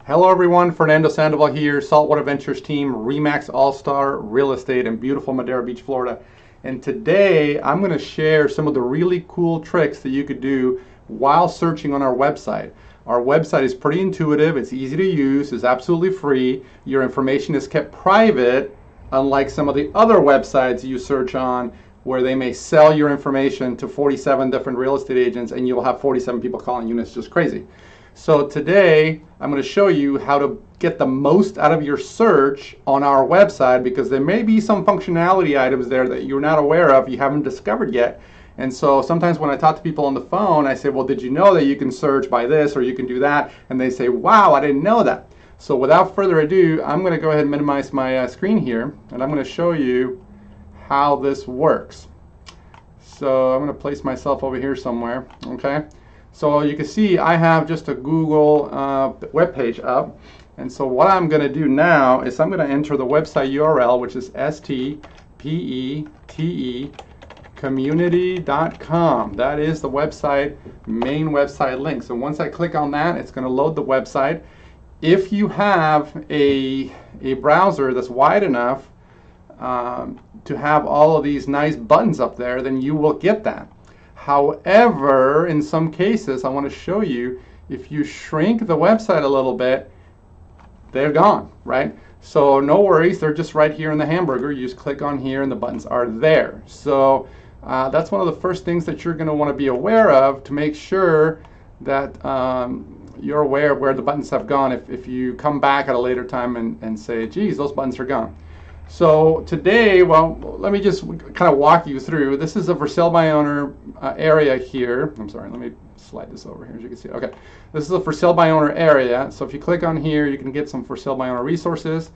Hello everyone, Fernando Sandoval here, Saltwater Ventures team, Remax All-Star Real Estate in beautiful Madera Beach, Florida. And today I'm going to share some of the really cool tricks that you could do while searching on our website. Our website is pretty intuitive, it's easy to use, it's absolutely free. Your information is kept private, unlike some of the other websites you search on where they may sell your information to 47 different real estate agents and you'll have 47 people calling you and it's just crazy. So today I'm going to show you how to get the most out of your search on our website, because there may be some functionality items there that you're not aware of, you haven't discovered yet. And so sometimes when I talk to people on the phone, I say, well, did you know that you can search by this or you can do that? And they say, wow, I didn't know that. So without further ado, I'm going to go ahead and minimize my screen here, and I'm going to show you how this works. So I'm going to place myself over here somewhere, okay? So you can see I have just a Google web page up, and so what I'm going to do now is I'm going to enter the website URL, which is STPETE community.com. That is the website, main website link. So once I click on that, it's going to load the website. If you have a browser that's wide enough to have all of these nice buttons up there, then you will get that. However, in some cases, I want to show you, if you shrink the website a little bit, they're gone, right? So no worries, they're just right here in the hamburger. You just click on here and the buttons are there. So that's one of the first things that you're going to want to be aware of to make sure that you're aware of where the buttons have gone if you come back at a later time and say, geez, those buttons are gone. So today, well, let me just kind of walk you through. This is a for sale by owner area here. I'm sorry, let me slide this over here as you can see. Okay, this is a for sale by owner area. So if you click on here, you can get some for sale by owner resources.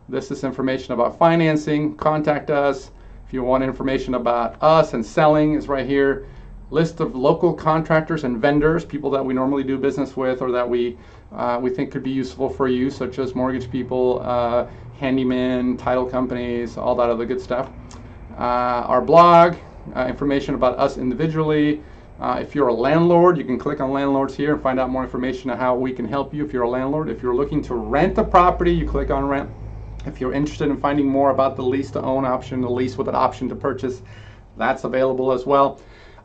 This is information about financing. Contact us. If you want information about us and selling, is right here. List of local contractors and vendors, people that we normally do business with or that we think could be useful for you, such as mortgage people, handymen, title companies, all that other good stuff. Our blog, information about us individually. If you're a landlord, you can click on landlords here and find out more information on how we can help you if you're a landlord. If you're looking to rent a property, you click on rent. If you're interested in finding more about the lease to own option, the lease with an option to purchase, that's available as well.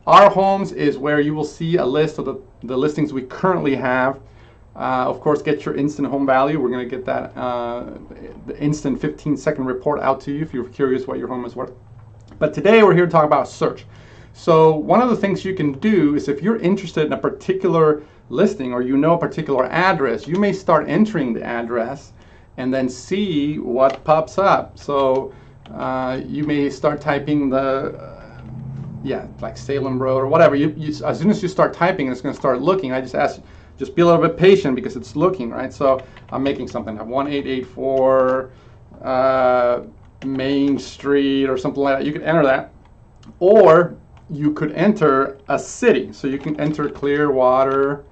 Our homes is where you will see a list of the listings we currently have. Of course, get your instant home value. We're going to get that the instant 15-second report out to you if you're curious what your home is worth. But today we're here to talk about search. So one of the things you can do is, if you're interested in a particular listing or you know a particular address, you may start entering the address and then see what pops up. So you may start typing like Salem Road or whatever. As soon as you start typing, it's going to start looking. I just ask, just be a little bit patient because it's looking, right? So I'm making something up, 1884 Main Street or something like that. You can enter that, or you could enter a city. So you can enter Clearwater.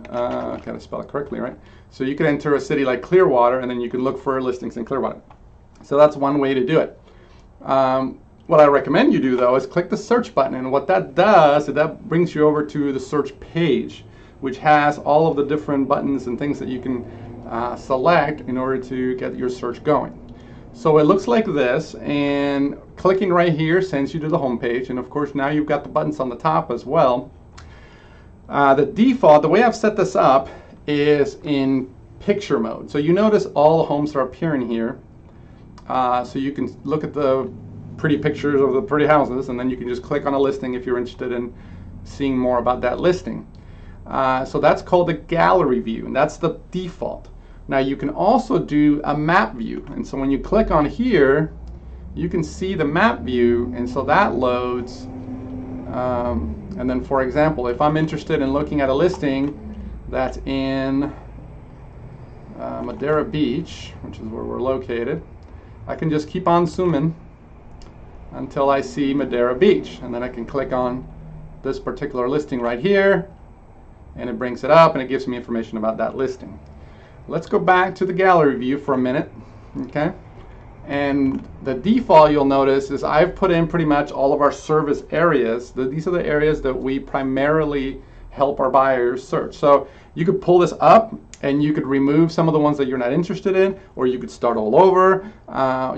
Gotta spell it correctly, right? So you can enter a city like Clearwater, and then you can look for listings in Clearwater. So that's one way to do it. What I recommend you do, though, is click the search button, and what that does is that brings you over to the search page, which has all of the different buttons and things that you can select in order to get your search going. So it looks like this, and clicking right here sends you to the home page, and of course now you've got the buttons on the top as well. The default, the way I've set this up, is in picture mode. So you notice all the homes are appearing here, so you can look at the pretty pictures of the pretty houses, and then you can just click on a listing if you're interested in seeing more about that listing. So that's called the gallery view, and that's the default. Now you can also do a map view, and so when you click on here, you can see the map view, and so that loads. And then, for example, if I'm interested in looking at a listing that's in Madera Beach, which is where we're located, I can just keep on zooming until I see Madera Beach, and then I can click on this particular listing right here, and it brings it up and it gives me information about that listing. Let's go back to the gallery view for a minute, okay? And the default, you'll notice, is I've put in pretty much all of our service areas. These are the areas that we primarily help our buyers search. So you could pull this up and you could remove some of the ones that you're not interested in, or you could start all over.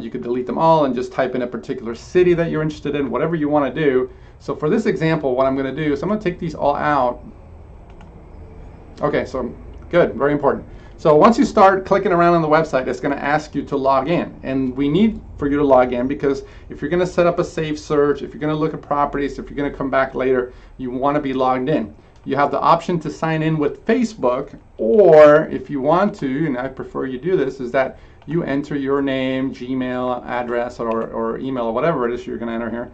You could delete them all and just type in a particular city that you're interested in, whatever you want to do. So for this example, what I'm going to do is I'm going to take these all out. Okay, so good, very important. So once you start clicking around on the website, it's going to ask you to log in. And we need for you to log in because if you're going to set up a saved search, if you're going to look at properties, if you're going to come back later, you want to be logged in. You have the option to sign in with Facebook, or if you want to, and I prefer you do this, is that you enter your name, Gmail address, or email, or whatever it is you're going to enter here.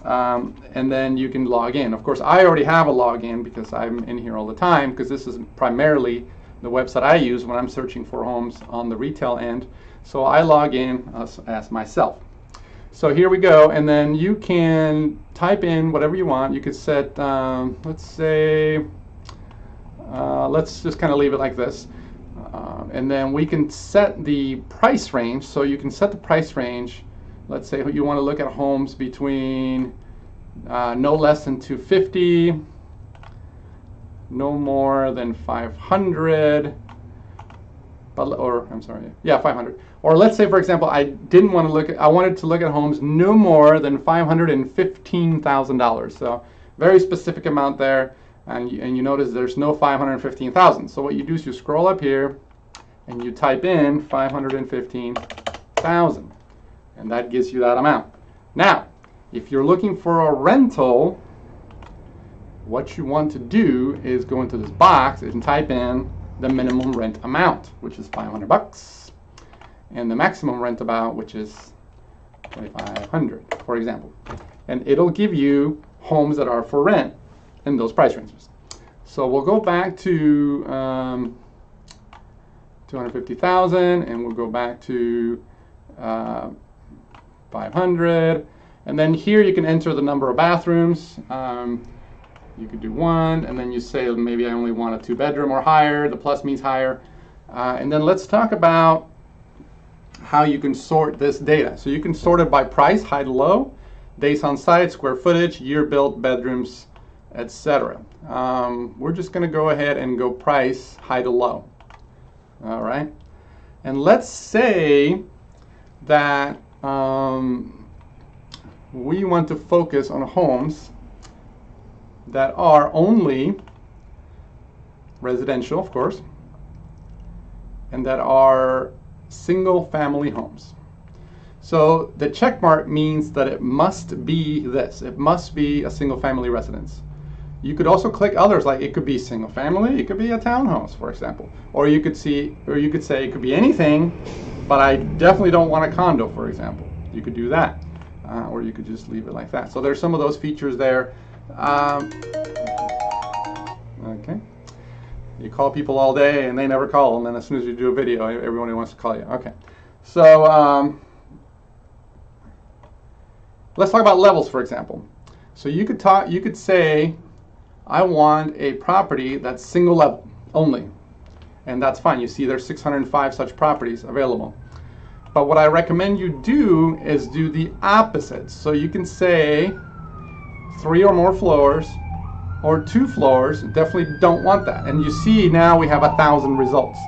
And then you can log in. Of course, I already have a login because I'm in here all the time, because this is primarily the website I use when I'm searching for homes on the retail end. So I log in as myself. So here we go, and then you can type in whatever you want. You could set, let's say, let's just kind of leave it like this. And then we can set the price range. So you can set the price range. Let's say you want to look at homes between no less than 250, no more than 500, or I'm sorry, yeah, 500. Or let's say, for example, I wanted to look at homes no more than $515,000. So very specific amount there, and you notice there's no 515,000. So what you do is you scroll up here, and you type in 515,000. And that gives you that amount. Now, if you're looking for a rental, what you want to do is go into this box and type in the minimum rent amount, which is $500, and the maximum rent amount, which is $2,500, for example. And it'll give you homes that are for rent in those price ranges. So we'll go back to 250,000, and we'll go back to 500, and then here you can enter the number of bathrooms. You could do one, and then you say maybe I only want a 2-bedroom or higher. The plus means higher. And then let's talk about how you can sort this data. So you can sort it by price, high to low, days on site, square footage, year built, bedrooms, etc. We're just going to go ahead and go price, high to low. All right. And let's say that we want to focus on homes that are only residential, of course, and that are single family homes. So the check mark means that it must be this. It must be a single family residence. You could also click others, like it could be single family, it could be a townhouse, for example. Or you could say it could be anything, but I definitely don't want a condo, for example. You could do that. Or you could just leave it like that. So there's some of those features there. Okay. You call people all day and they never call, and then as soon as you do a video, everyone wants to call you. Okay. So let's talk about levels, for example. So you could say, I want a property that's single level only, and that's fine. You see there's 605 such properties available. But what I recommend you do is do the opposite. So you can say 3 or more floors or 2 floors. Definitely don't want that. And you see now we have 1,000 results.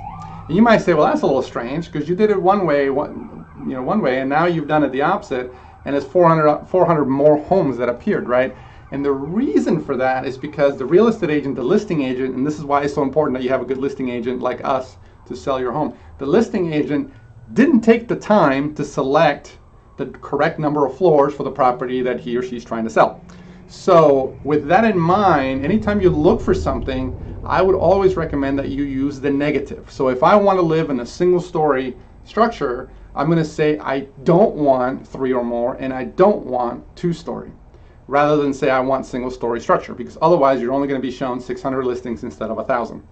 And you might say, well, that's a little strange because you did it one way, and now you've done it the opposite, and it's 400 more homes that appeared, right? And the reason for that is because the real estate agent, the listing agent, and this is why it's so important that you have a good listing agent like us to sell your home. The listing agent didn't take the time to select the correct number of floors for the property that he or she's trying to sell. So with that in mind, anytime you look for something, I would always recommend that you use the negative. So if I want to live in a single story structure, I'm going to say I don't want 3 or more, and I don't want 2-story, rather than say I want single story structure, because otherwise you're only going to be shown 600 listings instead of 1,000.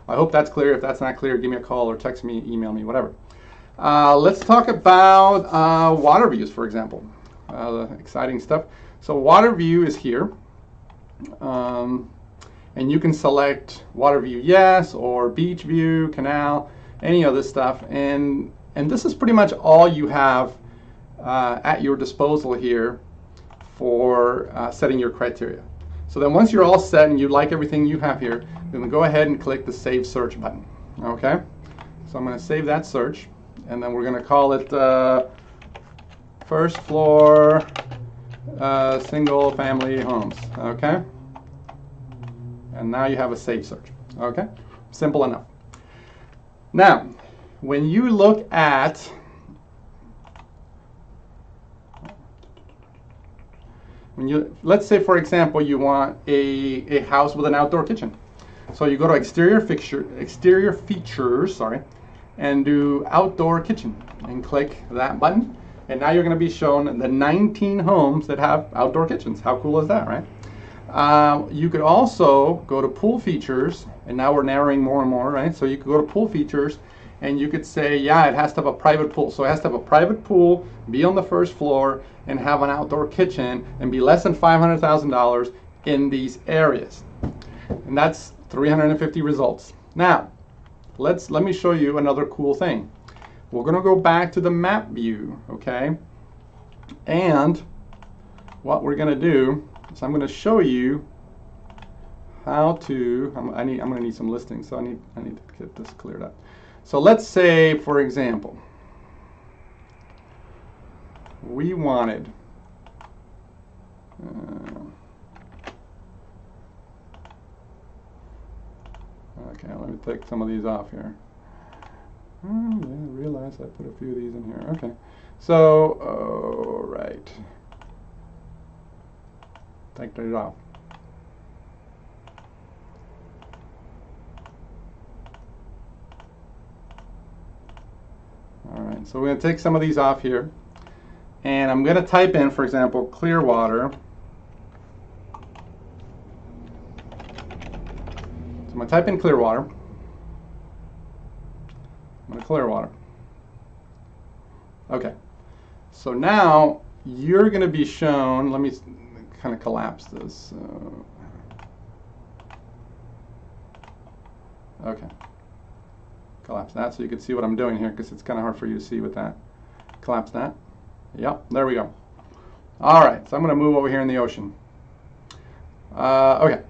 I hope that's clear. If that's not clear, give me a call or text me, email me, whatever. Let's talk about water views, for example. Exciting stuff. So water view is here, and you can select water view yes, or beach view, canal, any of this stuff, and this is pretty much all you have at your disposal here for setting your criteria. So then once you're all set and you like everything you have here, then go ahead and click the Save Search button. Okay, so I'm going to save that search, and then we're going to call it first floor single family homes. Okay, and now you have a saved search. Okay, simple enough. Now, when you look at let's say, for example, you want a house with an outdoor kitchen. So you go to exterior features, sorry, and do outdoor kitchen, and click that button. And now you're going to be shown the 19 homes that have outdoor kitchens. How cool is that, right? You could also go to pool features, and now we're narrowing more and more, right? So you could go to pool features, and you could say, yeah, it has to have a private pool. So it has to have a private pool, be on the first floor, and have an outdoor kitchen, and be less than $500,000 in these areas. And that's 350 results. Now, let me show you another cool thing. We're going to go back to the map view, okay? And what we're going to do is I'm going to show you how to. I'm going to need some listings, so I need to get this cleared up. So let's say, for example, we wanted. Okay, let me take some of these off here. Oh, yeah, I realized I put a few of these in here. Okay, so, right. Take these off. All right, so we're going to take some of these off here. And I'm going to type in, for example, Clearwater. I'm going to type in Clearwater. I'm going to Clearwater. Okay. So now you're going to be shown. Let me kind of collapse this. Okay. Collapse that so you can see what I'm doing here, because it's kind of hard for you to see with that. Collapse that. Yep. There we go. All right. So I'm going to move over here in the ocean. Okay.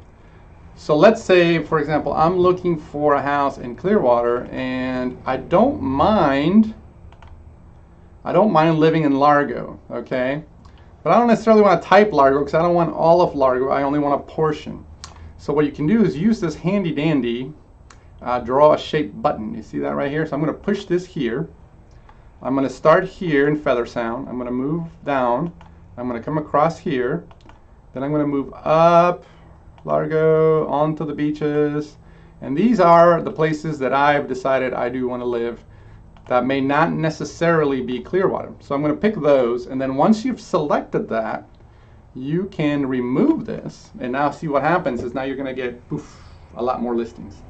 So let's say, for example, I'm looking for a house in Clearwater, and I don't mind living in Largo, okay? But I don't necessarily want to type Largo, because I don't want all of Largo. I only want a portion. So what you can do is use this handy dandy draw a shape button. You see that right here? So I'm going to push this here. I'm going to start here in Feather Sound. I'm going to move down. I'm going to come across here. Then I'm going to move up Largo, onto the beaches, and these are the places that I've decided I do want to live that may not necessarily be Clearwater. So I'm going to pick those, and then once you've selected that, you can remove this, and now see what happens is now you're going to get poof, a lot more listings.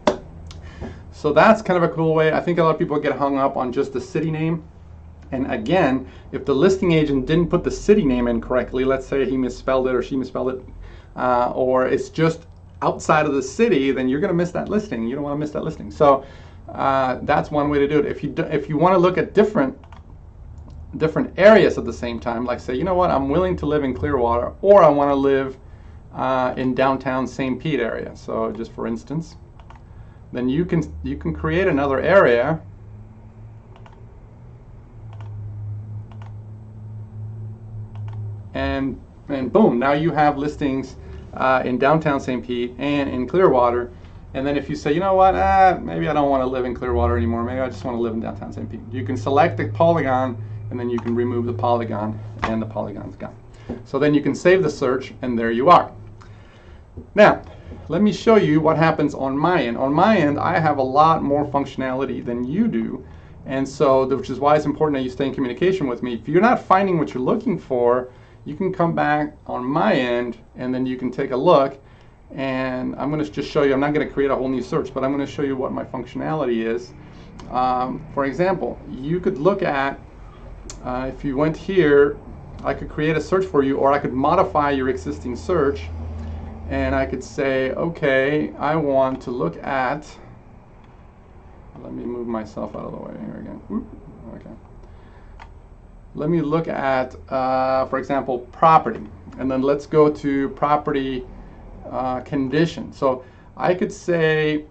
So that's kind of a cool way. I think a lot of people get hung up on just the city name. And again, if the listing agent didn't put the city name in correctly, let's say he misspelled it or she misspelled it, or it's just outside of the city, then you're going to miss that listing. You don't want to miss that listing. So that's one way to do it. If you want to look at different areas at the same time, like say, you know what, I'm willing to live in Clearwater, or I want to live in downtown St. Pete area. So just for instance, then you can create another area. And boom, now you have listings in downtown St. Pete and in Clearwater. And then if you say, you know what, maybe I don't want to live in Clearwater anymore, maybe I just want to live in downtown St. Pete, you can select the polygon, and then you can remove the polygon, and the polygon's gone. So then you can save the search, and there you are. Now, let me show you what happens on my end. On my end, I have a lot more functionality than you do, and so, which is why it's important that you stay in communication with me. If you're not finding what you're looking for, you can come back on my end, and then you can take a look, and I'm going to just show you. I'm not going to create a whole new search, but I'm going to show you what my functionality is. For example, you could look at, if you went here, I could create a search for you, or I could modify your existing search, and I could say, okay, I want to look at, let me move myself out of the way here again. Oop, okay. Let me look at, for example, property, and then let's go to property condition. So I could say,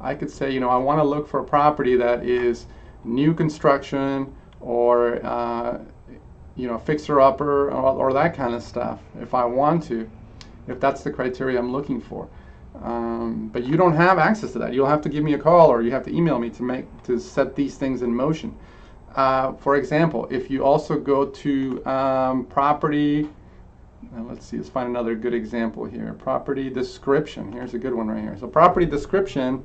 I could say, I want to look for a property that is new construction or fixer-upper or that kind of stuff if I want to, if that's the criteria I'm looking for. But you don't have access to that. You'll have to give me a call or you have to email me to set these things in motion. For example, if you also go to property, let's see, let's find another good example here. Property description. Here's a good one right here. So property description,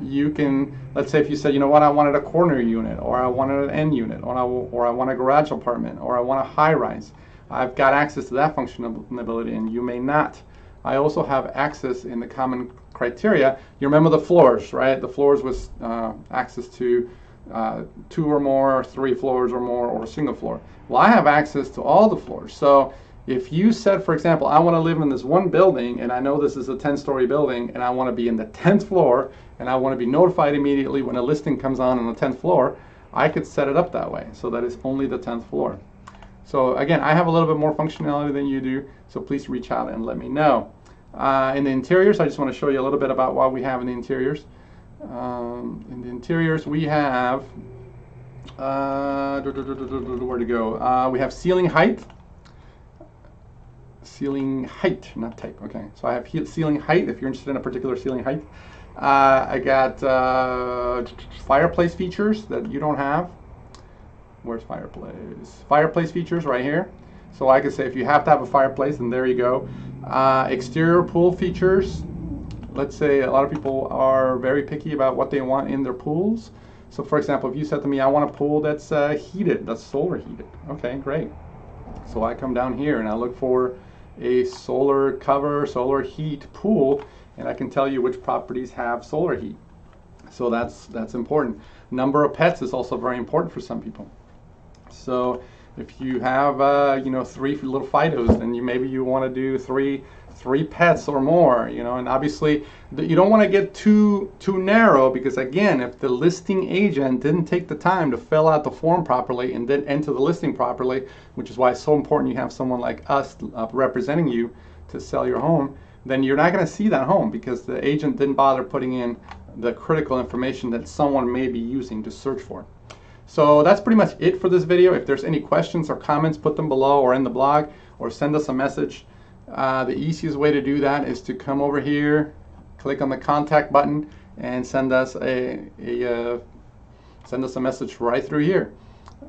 you can, let's say if you said, I wanted a corner unit, or I wanted an end unit, or I want a garage apartment, or I want a high rise. I've got access to that functionality and you may not. I also have access in the common criteria. You remember the floors, right? The floors was access to 2 or more, 3 floors or more, or a single floor. Well, I have access to all the floors. So if you said, for example, I want to live in this one building and I know this is a 10-story building and I want to be in the 10th floor and I want to be notified immediately when a listing comes on the 10th floor, I could set it up that way so that it's only the 10th floor. So again, I have a little bit more functionality than you do, so please reach out and let me know. In the interiors, I just want to show you a little bit about what we have in the interiors. In the interiors, we have, where to go? We have ceiling height. Ceiling height, not type, okay. So I have ceiling height, if you're interested in a particular ceiling height. I got fireplace features that you don't have. Where's fireplace? Fireplace features right here. So I could say if you have to have a fireplace, then there you go. Exterior pool features. Let's say a lot of people are very picky about what they want in their pools. So for example, if you said to me, I want a pool that's heated, that's solar heated. Okay, great. So I come down here and I look for a solar cover, solar heat pool, and I can tell you which properties have solar heat. So that's important. Number of pets is also very important for some people. So if you have 3 little Fidos, then maybe you want to do three pets or more, and obviously you don't want to get too narrow, because again, if the listing agent didn't take the time to fill out the form properly and then enter the listing properly, which is why it's so important you have someone like us representing you to sell your home, then you're not going to see that home because the agent didn't bother putting in the critical information that someone may be using to search for. So that's pretty much it for this video. If there's any questions or comments, put them below or in the blog, or send us a message. The easiest way to do that is to come over here, click on the contact button, and send us a message right through here.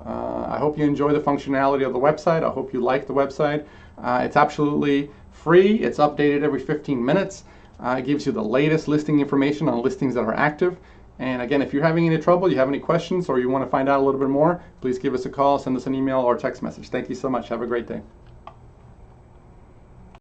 I hope you enjoy the functionality of the website. I hope you like the website. It's absolutely free. It's updated every 15 minutes. It gives you the latest listing information on listings that are active. And again, if you're having any trouble, you have any questions, or you want to find out a little bit more, please give us a call, send us an email or text message. Thank you so much. Have a great day.